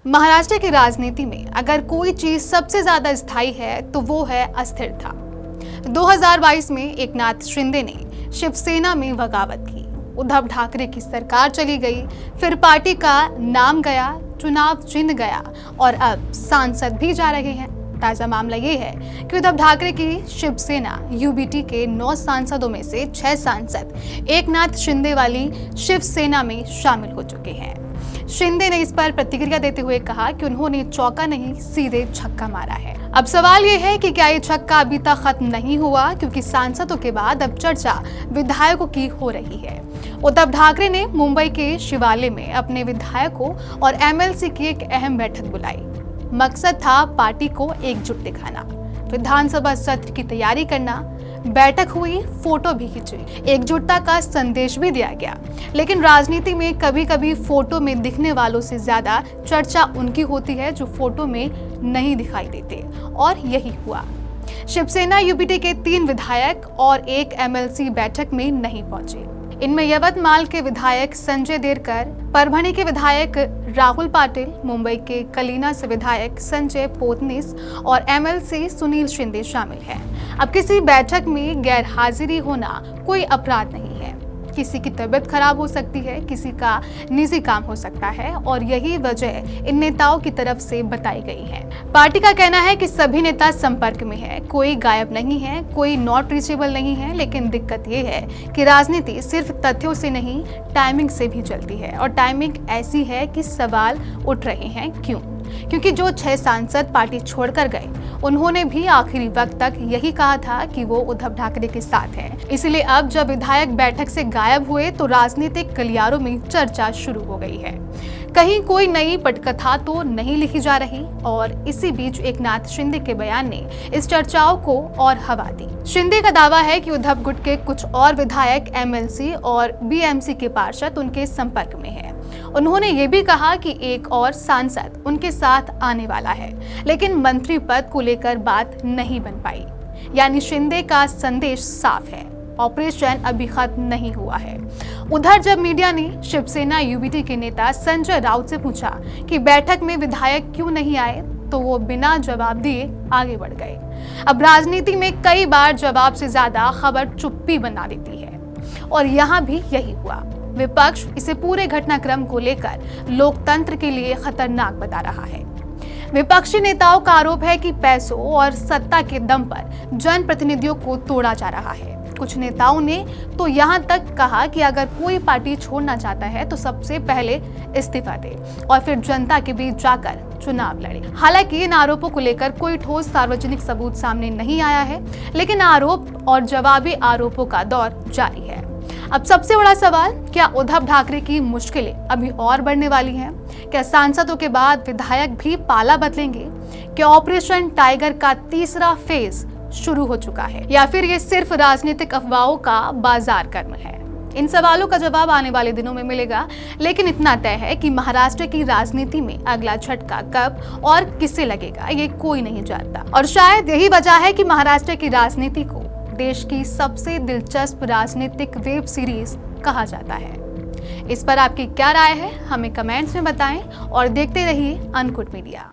महाराष्ट्र की राजनीति में अगर कोई चीज सबसे ज्यादा स्थायी है तो वो है अस्थिरता। 2022 में एकनाथ शिंदे ने शिवसेना में बगावत की, उद्धव ठाकरे की सरकार चली गई, फिर पार्टी का नाम गया, चुनाव चिन्ह गया और अब सांसद भी जा रहे हैं। ताजा मामला ये है कि उद्धव ठाकरे की शिवसेना यूबीटी के 9 सांसदों में से 6 सांसद एकनाथ शिंदे वाली शिवसेना में शामिल हो चुके हैं। शिंदे ने इस पर प्रतिक्रिया देते हुए कहा कि उन्होंने चौका नहीं सीधे छक्का मारा है। अब सवाल ये है कि क्या ये छक्का अभी तक खत्म नहीं हुआ, क्योंकि सांसदों के बाद अब चर्चा विधायकों की हो रही है। उद्धव ठाकरे ने मुंबई के शिवालय में अपने विधायकों और एमएलसी की एक अहम बैठक बुलाई। मकसद था पार्टी को एकजुट दिखाना, विधानसभा सत्र की तैयारी करना। बैठक हुई, फोटो भी खींची, एकजुटता का संदेश भी दिया गया। लेकिन राजनीति में कभी कभी फोटो में दिखने वालों से ज्यादा चर्चा उनकी होती है जो फोटो में नहीं दिखाई देते, और यही हुआ। शिवसेना यूबीटी के 3 विधायक और 1 एमएलसी बैठक में नहीं पहुंचे। इनमें यवतमाल के विधायक संजय देरकर, परभणी के विधायक राहुल पाटिल, मुंबई के कलीना से विधायक संजय पोतनीस और एमएलसी सुनील शिंदे शामिल हैं। अब किसी बैठक में गैर हाजिरी होना कोई अपराध नहीं है। किसी की तबीयत खराब हो सकती है, किसी का निजी काम हो सकता है, और यही वजह इन नेताओं की तरफ से बताई गई है। पार्टी का कहना है कि सभी नेता संपर्क में है, कोई गायब नहीं है, कोई नॉट रीचेबल नहीं है। लेकिन दिक्कत ये है कि राजनीति सिर्फ तथ्यों से नहीं, टाइमिंग से भी चलती है, और टाइमिंग ऐसी है कि सवाल उठ रहे हैं क्योंकि जो 6 सांसद पार्टी छोड़कर गए, उन्होंने भी आखिरी वक्त तक यही कहा था कि वो उद्धव ठाकरे के साथ हैं। इसलिए अब जब विधायक बैठक से गायब हुए तो राजनीतिक गलियारों में चर्चा शुरू हो गई है। कहीं कोई नई पटकथा तो नहीं लिखी जा रही, और इसी बीच एकनाथ शिंदे के बयान ने इस चर्चाओं को और हवा दी। शिंदे का दावा है कि उद्धव गुट के कुछ और विधायक, एमएलसी और बीएमसी के पार्षद उनके संपर्क में हैं। उन्होंने ये भी कहा कि एक और सांसद उनके साथ आने वाला है, लेकिन मंत्री पद को लेकर बात नहीं बन पाई। यानी शिंदे का संदेश साफ है, ऑपरेशन अभी खत्म नहीं हुआ है। उधर जब मीडिया ने शिवसेना यूबीटी के नेता संजय राउत से पूछा कि बैठक में विधायक क्यों नहीं आए, तो वो बिना जवाब दिए आगे बढ़ गए। अब राजनीति में कई बार जवाब से ज्यादा खबर चुप्पी बना देती है, और यहाँ भी यही हुआ। विपक्ष इसे पूरे घटनाक्रम को लेकर लोकतंत्र के लिए खतरनाक बता रहा है। विपक्षी नेताओं का आरोप है कि पैसों और सत्ता के दम पर जनप्रतिनिधियों को तोड़ा जा रहा है। कुछ नेताओं ने तो यहाँ तक कहा कि अगर कोई पार्टी छोड़ना चाहता है तो सबसे पहले इस्तीफा दे और फिर जनता के बीच जाकर चुनाव लड़े। हालांकि इन आरोपों को लेकर कोई ठोस सार्वजनिक सबूत सामने नहीं आया है, लेकिन आरोप और जवाबी आरोपों का दौर जारी है। अब सबसे बड़ा सवाल, क्या उद्धव ठाकरे की मुश्किलें अभी और बढ़ने वाली हैं? क्या सांसदों के बाद विधायक भी पाला बदलेंगे? क्या ऑपरेशन टाइगर का तीसरा फेज शुरू हो चुका है, या फिर ये सिर्फ राजनीतिक अफवाहों का बाजार कर्म है? इन सवालों का जवाब आने वाले दिनों में मिलेगा, लेकिन इतना तय है कि महाराष्ट्र की राजनीति में अगला झटका कब और किसे लगेगा, ये कोई नहीं जानता। और शायद यही वजह है कि महाराष्ट्र की राजनीति को देश की सबसे दिलचस्प राजनीतिक वेब सीरीज कहा जाता है। इस पर आपकी क्या राय है, हमें कमेंट्स में बताएं, और देखते रहिए अनकुट मीडिया।